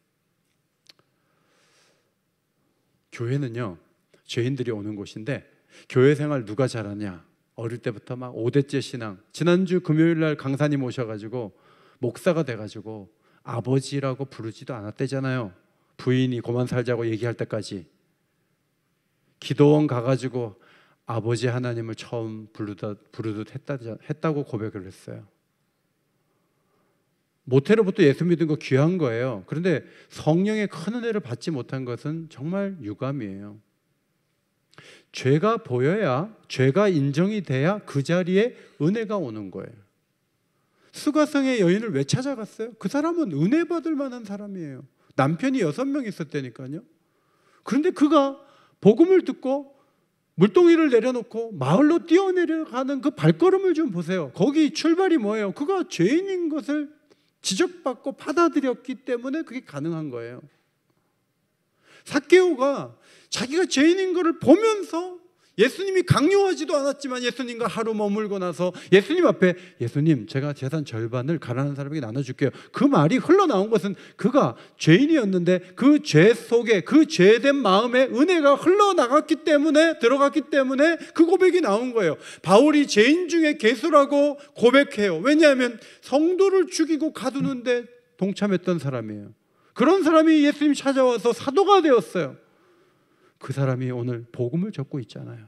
교회는요, 죄인들이 오는 곳인데 교회 생활 누가 잘하냐? 어릴 때부터 막 5대째 신앙. 지난주 금요일 날 강사님 오셔가지고 목사가 돼가지고 아버지라고 부르지도 않았대잖아요. 부인이 그만 살자고 얘기할 때까지. 기도원 가가지고 아버지 하나님을 처음 부르듯 했다고 고백을 했어요. 모태로부터 예수 믿은 거 귀한 거예요. 그런데 성령의 큰 은혜를 받지 못한 것은 정말 유감이에요. 죄가 보여야, 죄가 인정이 돼야 그 자리에 은혜가 오는 거예요. 수가성의 여인을 왜 찾아갔어요? 그 사람은 은혜 받을 만한 사람이에요. 남편이 6명 있었다니까요. 그런데 그가 복음을 듣고 물동이를 내려놓고 마을로 뛰어내려가는 그 발걸음을 좀 보세요. 거기 출발이 뭐예요? 그가 죄인인 것을 지적받고 받아들였기 때문에 그게 가능한 거예요. 삭개오가 자기가 죄인인 것을 보면서 예수님이 강요하지도 않았지만 예수님과 하루 머물고 나서 예수님 앞에, 예수님 제가 재산 절반을 가난한 사람에게 나눠줄게요. 그 말이 흘러나온 것은 그가 죄인이었는데 그 죄 속에, 그 죄된 마음에 은혜가 흘러나갔기 때문에, 들어갔기 때문에 그 고백이 나온 거예요. 바울이 죄인 중에 괴수라고 고백해요. 왜냐하면 성도를 죽이고 가두는데 동참했던 사람이에요. 그런 사람이 예수님 찾아와서 사도가 되었어요. 그 사람이 오늘 복음을 전고 있잖아요.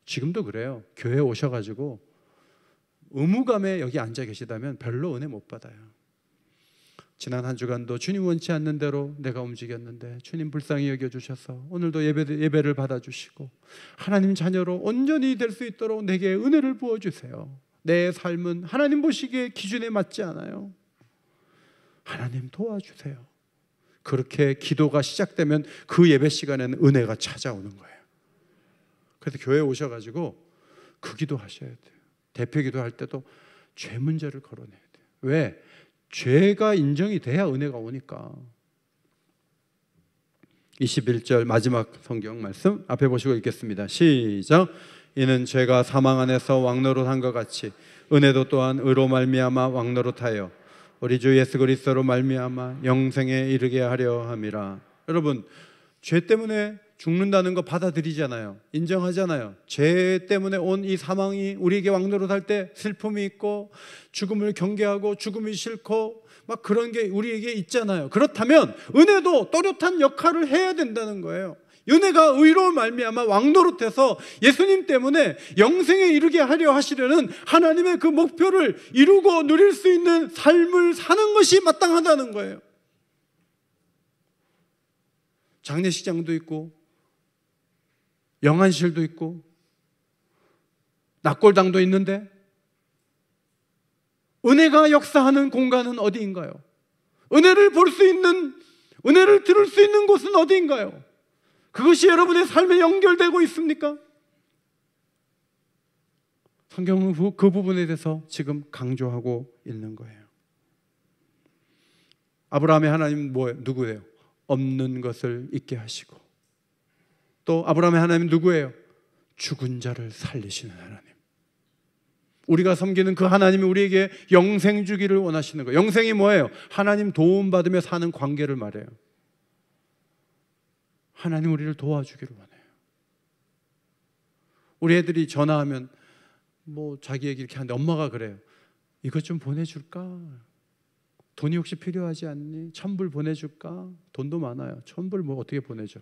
지금도 그래요. 교회에 오셔가지고 의무감에 여기 앉아 계시다면 별로 은혜 못 받아요. 지난 한 주간도 주님 원치 않는 대로 내가 움직였는데 주님 불쌍히 여겨주셔서 오늘도 예배를 받아주시고 하나님 자녀로 온전히 될 수 있도록 내게 은혜를 부어주세요. 내 삶은 하나님 보시기에 기준에 맞지 않아요. 하나님 도와주세요. 그렇게 기도가 시작되면 그 예배 시간에는 은혜가 찾아오는 거예요. 그래서 교회에 오셔가지고 그 기도 하셔야 돼요. 대표 기도할 때도 죄 문제를 걸어내야 돼요. 왜? 죄가 인정이 돼야 은혜가 오니까. 21절 마지막 성경 말씀 앞에 보시고 읽겠습니다. 시작. 이는 죄가 사망 안에서 왕노릇한 것 같이 은혜도 또한 의로 말미암아 왕노릇하여 우리 주 예수 그리스도로 말미암아 영생에 이르게 하려 함이라. 여러분, 죄 때문에 죽는다는 거 받아들이잖아요. 인정하잖아요. 죄 때문에 온 이 사망이 우리에게 왕노릇할 때 슬픔이 있고 죽음을 경계하고 죽음이 싫고 막 그런 게 우리에게 있잖아요. 그렇다면 은혜도 또렷한 역할을 해야 된다는 거예요. 은혜가 의로 말미암아 왕노릇해서 예수님 때문에 영생에 이르게 하려 하시려는 하나님의 그 목표를 이루고 누릴 수 있는 삶을 사는 것이 마땅하다는 거예요. 장례식장도 있고 영안실도 있고 낙골당도 있는데 은혜가 역사하는 공간은 어디인가요? 은혜를 볼 수 있는, 은혜를 들을 수 있는 곳은 어디인가요? 그것이 여러분의 삶에 연결되고 있습니까? 성경은 그 부분에 대해서 지금 강조하고 있는 거예요. 아브라함의 하나님은 누구예요? 없는 것을 있게 하시고, 또 아브라함의 하나님은 누구예요? 죽은 자를 살리시는 하나님. 우리가 섬기는 그 하나님이 우리에게 영생 주기를 원하시는 거예요. 영생이 뭐예요? 하나님 도움받으며 사는 관계를 말해요. 하나님 우리를 도와주기를 원해요. 우리 애들이 전화하면 자기 얘기 이렇게 하는데 엄마가 그래요. 이것 좀 보내줄까? 돈이 혹시 필요하지 않니? 1,000불 보내줄까? 돈도 많아요. 1,000불 어떻게 보내줘?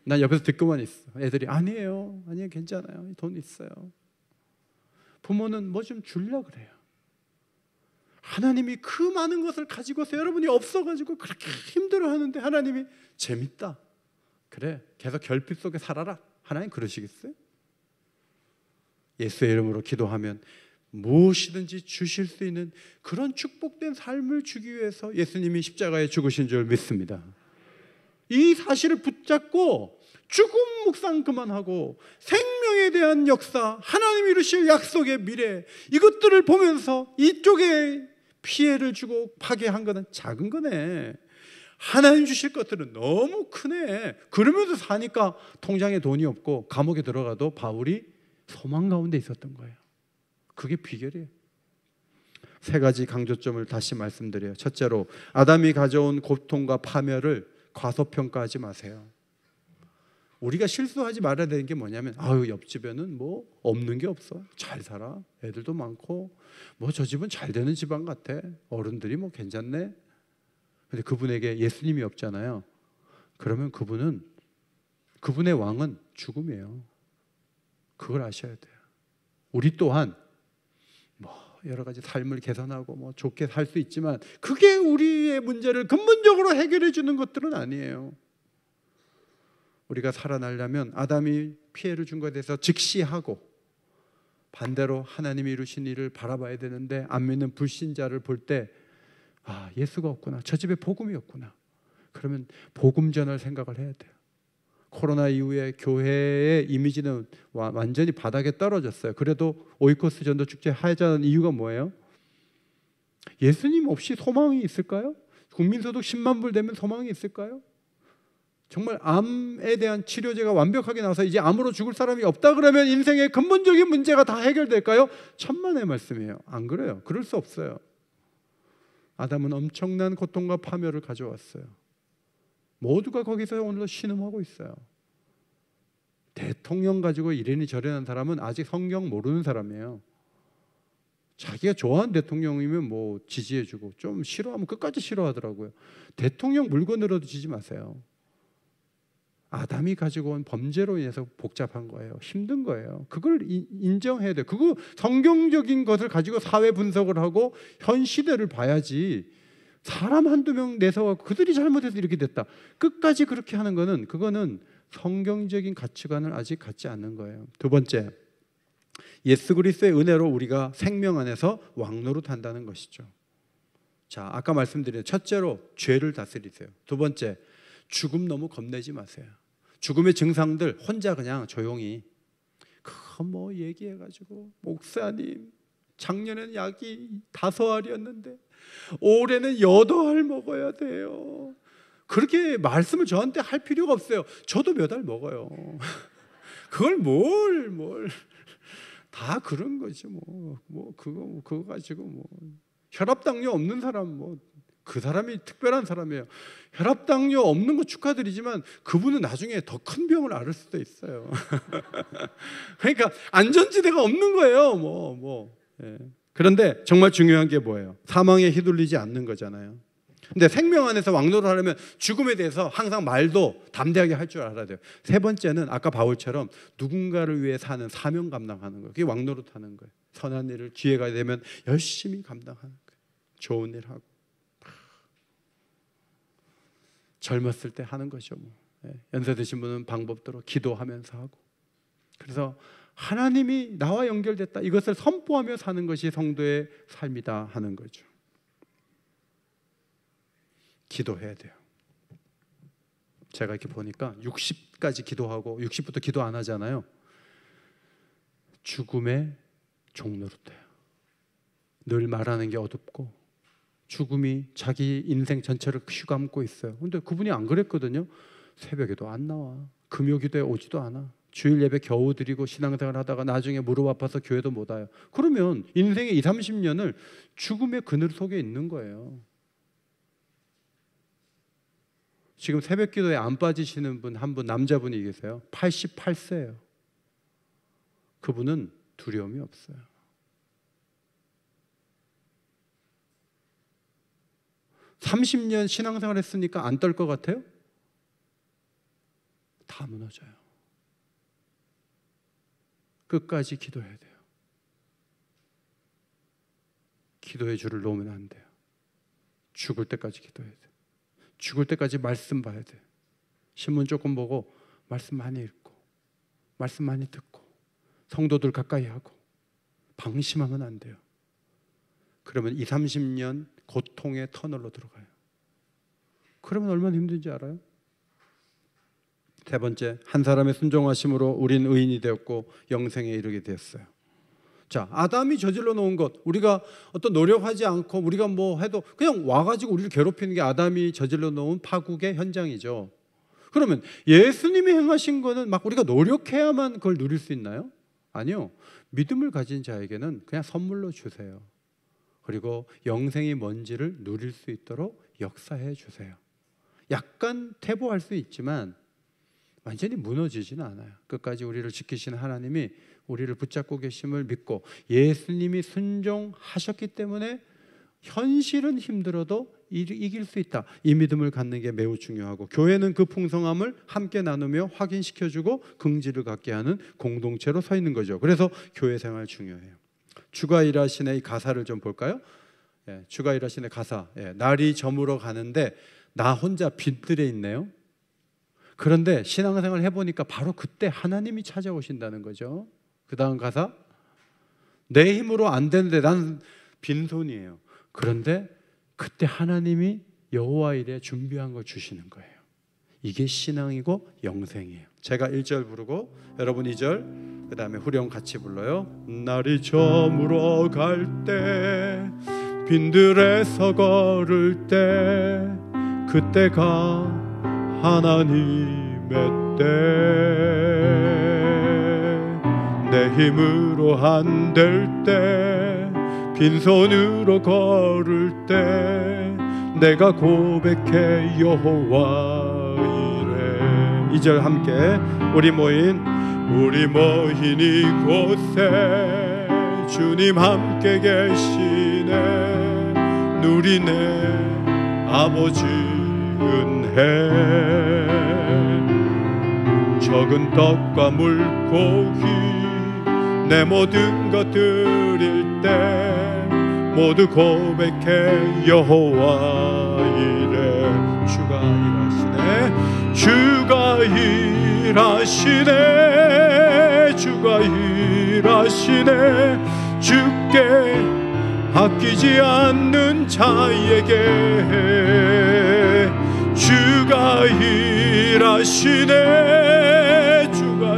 난 옆에서 듣고만 있어. 애들이 아니에요, 괜찮아요, 돈 있어요. 부모는 뭐 좀 주려고 그래요. 하나님이 그 많은 것을 가지고서 여러분이 없어가지고 그렇게 힘들어하는데 하나님이 재밌다, 그래 계속 결핍 속에 살아라, 하나님 그러시겠어요? 예수의 이름으로 기도하면 무엇이든지 주실 수 있는 그런 축복된 삶을 주기 위해서 예수님이 십자가에 죽으신 줄 믿습니다. 이 사실을 붙잡고 죽음 묵상 그만하고 생명에 대한 역사, 하나님이 이루실 약속의 미래, 이것들을 보면서 이쪽에 피해를 주고 파괴한 거는 작은 거네, 하나님 주실 것들은 너무 크네, 그러면서 사니까 통장에 돈이 없고 감옥에 들어가도 바울이 소망 가운데 있었던 거예요. 그게 비결이에요. 세 가지 강조점을 다시 말씀드려요. 첫째로, 아담이 가져온 고통과 파멸을 과소평가하지 마세요. 우리가 실수하지 말아야 되는 게 뭐냐면, 아유 옆집에는 뭐 없는 게 없어, 잘 살아, 애들도 많고 뭐 저 집은 잘 되는 집안 같아, 어른들이 뭐 괜찮네. 근데 그분에게 예수님이 없잖아요. 그러면 그분의 왕은 죽음이에요. 그걸 아셔야 돼요. 우리 또한 뭐 여러 가지 삶을 개선하고 뭐 좋게 살 수 있지만 그게 우리의 문제를 근본적으로 해결해 주는 것들은 아니에요. 우리가 살아나려면 아담이 피해를 준 것에 대해서 직시하고 반대로 하나님이 이루신 일을 바라봐야 되는데, 안 믿는 불신자를 볼 때 예수가 없구나, 저 집에 복음이 없구나, 그러면 복음 전할 생각을 해야 돼요. 코로나 이후에 교회의 이미지는 완전히 바닥에 떨어졌어요. 그래도 오이코스 전도 축제 하자는 이유가 뭐예요? 예수님 없이 소망이 있을까요? 국민소득 10만 불 되면 소망이 있을까요? 정말 암에 대한 치료제가 완벽하게 나와서 이제 암으로 죽을 사람이 없다 그러면 인생의 근본적인 문제가 다 해결될까요? 천만의 말씀이에요. 안 그래요. 그럴 수 없어요. 아담은 엄청난 고통과 파멸을 가져왔어요. 모두가 거기서 오늘도 신음하고 있어요. 대통령 가지고 이래니 저래니 사람은 아직 성경 모르는 사람이에요. 자기가 좋아하는 대통령이면 뭐 지지해주고, 좀 싫어하면 끝까지 싫어하더라고요. 대통령 물건으로도 지지 마세요. 아담이 가지고 온 범죄로 인해서 복잡한 거예요. 힘든 거예요. 그걸 인정해야 돼요. 그거 성경적인 것을 가지고 사회 분석을 하고 현 시대를 봐야지, 사람 한두 명 내세워서 그들이 잘못해서 이렇게 됐다, 끝까지 그렇게 하는 거는, 그거는 성경적인 가치관을 아직 갖지 않는 거예요. 두 번째, 예수 그리스도의 은혜로 우리가 생명 안에서 왕노릇한다는 것이죠. 자, 아까 말씀드린 첫째로 죄를 다스리세요. 두 번째, 죽음 너무 겁내지 마세요. 죽음의 증상들 혼자 그냥 조용히 그거 뭐 얘기해가지고, 목사님 작년에는 약이 5알이었는데 올해는 8알 먹어야 돼요, 그렇게 말씀을 저한테 할 필요가 없어요. 저도 몇 알 먹어요. 그걸 뭘 다 그런 거지 뭐 그거 가지고 뭐 혈압 당뇨 없는 사람 그 사람이 특별한 사람이에요. 혈압 당뇨 없는 거 축하드리지만 그분은 나중에 더 큰 병을 앓을 수도 있어요. 그러니까 안전지대가 없는 거예요. 예. 그런데 정말 중요한 게 뭐예요? 사망에 휘둘리지 않는 거잖아요. 근데 생명 안에서 왕노를 하려면 죽음에 대해서 항상 말도 담대하게 할 줄 알아야 돼요. 세 번째는 아까 바울처럼 누군가를 위해 사는 사명 감당하는 거예요. 그게 왕노릇 하는 거예요. 선한 일을 기회가 되면 열심히 감당하는 거예요. 좋은 일 하고. 젊었을 때 하는 거죠. 연세 드신 분은 방법대로 기도하면서 하고. 그래서 하나님이 나와 연결됐다, 이것을 선포하며 사는 것이 성도의 삶이다 하는 거죠. 기도해야 돼요. 제가 이렇게 보니까 60까지 기도하고 60부터 기도 안 하잖아요. 죽음의 종노릇해요. 늘 말하는 게 어둡고 죽음이 자기 인생 전체를 휘감고 있어요. 근데 그분이 안 그랬거든요. 새벽에도 안 나와, 금요기도에 오지도 않아, 주일 예배 겨우 드리고 신앙생활 하다가 나중에 무릎 아파서 교회도 못 와요. 그러면 인생의 20, 30년을 죽음의 그늘 속에 있는 거예요. 지금 새벽 기도에 안 빠지시는 분 한 분, 남자분이 계세요. 88세예요. 그분은 두려움이 없어요. (30년) 신앙생활 했으니까 안 떨 것 같아요? 다 무너져요. 끝까지 기도해야 돼요. 기도의 줄을 놓으면 안 돼요. 죽을 때까지 기도해야 돼요. 죽을 때까지 말씀 봐야 돼요. 신문 조금 보고 말씀 많이 읽고 말씀 많이 듣고 성도들 가까이 하고 방심하면 안 돼요. 그러면 20, 30년 고통의 터널로 들어가요. 그러면 얼마나 힘든지 알아요? 세 번째, 한 사람의 순종하심으로 우린 의인이 되었고 영생에 이르게 되었어요. 자, 아담이 저질러 놓은 것, 우리가 어떤 노력하지 않고 우리가 뭐 해도 그냥 와가지고 우리를 괴롭히는 게 아담이 저질러 놓은 파국의 현장이죠. 그러면 예수님이 행하신 거는 막 우리가 노력해야만 그걸 누릴 수 있나요? 아니요. 믿음을 가진 자에게는 그냥 선물로 주세요. 그리고 영생이 뭔지를 누릴 수 있도록 역사해 주세요. 약간 퇴보할 수 있지만 완전히 무너지지는 않아요. 끝까지 우리를 지키시는 하나님이 우리를 붙잡고 계심을 믿고 예수님이 순종하셨기 때문에 현실은 힘들어도 이길 수 있다. 이 믿음을 갖는 게 매우 중요하고, 교회는 그 풍성함을 함께 나누며 확인시켜주고 긍지를 갖게 하는 공동체로 서 있는 거죠. 그래서 교회 생활 중요해요. 주가 일하시네, 이 가사를 좀 볼까요? 예, 주가 일하시네 가사. 예, 날이 저물어 가는데 나 혼자 빈들에 있네요. 그런데 신앙생활 해보니까 바로 그때 하나님이 찾아오신다는 거죠. 그 다음 가사, 내 힘으로 안 되는데 난 빈손이에요. 그런데 그때 하나님이 여호와 일에 준비한 걸 주시는 거예요. 이게 신앙이고 영생이에요. 제가 1절 부르고 여러분 2절, 그 다음에 후렴 같이 불러요. 날이 저물어 갈 때, 빈들에서 걸을 때, 그때가 하나님의 때. 내 힘으로 안 될 때, 빈손으로 걸을 때, 내가 고백해 여호와 이래. 2절 함께, 우리 모인 이곳에 주님 함께 계시네. 누리네 아버지 은혜. 적은 떡과 물고기 내 모든 것 드릴 때, 모두 고백해 여호와 이래. 주가 일하시네, 주가 일하시네, 주가 일하시네. 주께 아끼지 않는 자에게 주가 일하시네, 주가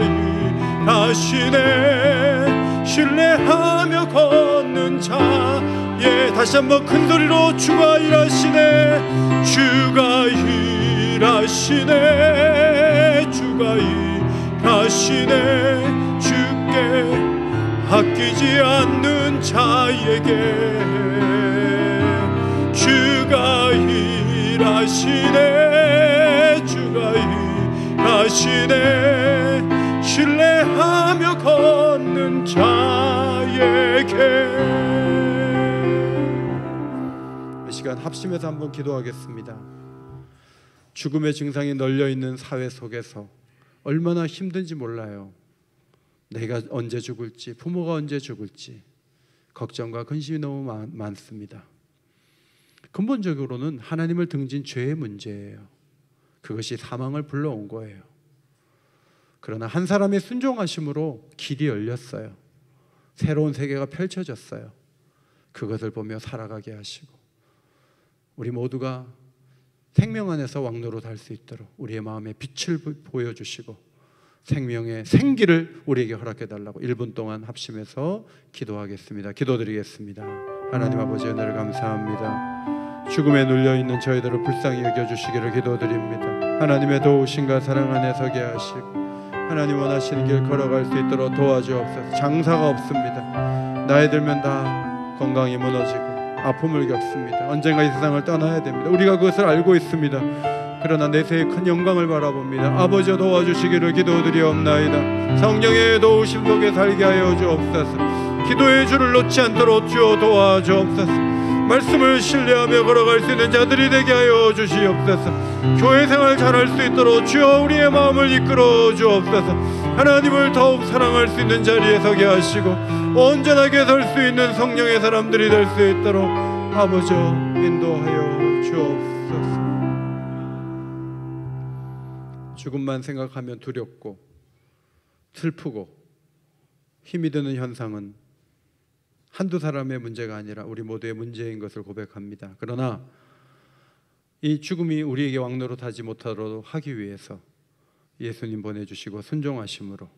일하시네. 신뢰하며 걷는 자, 예, 다시 한번 큰 소리로 주가 일하시네, 주가 일하시네, 주가 일하시네. 주께 아끼지 않는 자에게 주가 일하시네, 주가 일하시네. 신뢰하며 걷는 자에게. 이 시간 합심해서 한번 기도하겠습니다. 죽음의 증상이 널려있는 사회 속에서 얼마나 힘든지 몰라요. 내가 언제 죽을지, 부모가 언제 죽을지 걱정과 근심이 너무 많습니다. 근본적으로는 하나님을 등진 죄의 문제예요. 그것이 사망을 불러온 거예요. 그러나 한 사람의 순종하심으로 길이 열렸어요. 새로운 세계가 펼쳐졌어요. 그것을 보며 살아가게 하시고, 우리 모두가 생명 안에서 왕노로 달 수 있도록 우리의 마음에 빛을 보여주시고 생명의 생기를 우리에게 허락해 달라고 1분 동안 합심해서 기도하겠습니다. 기도드리겠습니다. 하나님 아버지, 은혜를 감사합니다. 죽음에 눌려있는 저희들을 불쌍히 여겨주시기를 기도드립니다. 하나님의 도우심과 사랑 안에 서게 하시고 하나님 원하시는 길 걸어갈 수 있도록 도와주옵소서. 장사가 없습니다. 나이 들면 다 건강이 무너지고 아픔을 겪습니다. 언젠가 이 세상을 떠나야 됩니다. 우리가 그것을 알고 있습니다. 그러나 내세의 큰 영광을 바라봅니다. 아버지 도와주시기를 기도드리옵나이다. 성령의 도우심 속에 살게 하여 주옵소서. 기도의 줄을 놓지 않도록 주어 도와주옵소서. 말씀을 신뢰하며 걸어갈 수 있는 자들이 되게 하여 주시옵소서. 교회 생활 잘할 수 있도록 주여 우리의 마음을 이끌어 주옵소서. 하나님을 더욱 사랑할 수 있는 자리에 서게 하시고 온전하게 설 수 있는 성령의 사람들이 될 수 있도록 아버지 인도하여 주옵소서. 죽음만 생각하면 두렵고 슬프고 힘이 드는 현상은 한두 사람의 문제가 아니라 우리 모두의 문제인 것을 고백합니다. 그러나 이 죽음이 우리에게 왕노릇하지 못하도록 하기 위해서 예수님 보내주시고 순종하심으로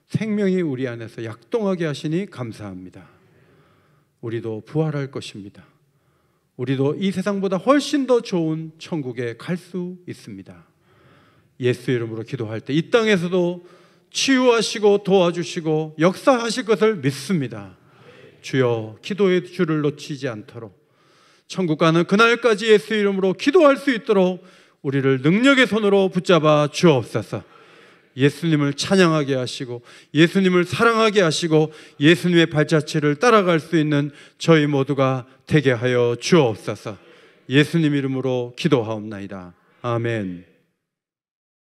생명이 우리 안에서 약동하게 하시니 감사합니다. 우리도 부활할 것입니다. 우리도 이 세상보다 훨씬 더 좋은 천국에 갈 수 있습니다. 예수 이름으로 기도할 때 이 땅에서도 치유하시고 도와주시고 역사하실 것을 믿습니다. 주여, 기도의 줄을 놓치지 않도록 천국 가는 그날까지 예수 이름으로 기도할 수 있도록 우리를 능력의 손으로 붙잡아 주옵소서. 예수님을 찬양하게 하시고 예수님을 사랑하게 하시고 예수님의 발자취를 따라갈 수 있는 저희 모두가 되게 하여 주옵소서. 예수님 이름으로 기도하옵나이다. 아멘.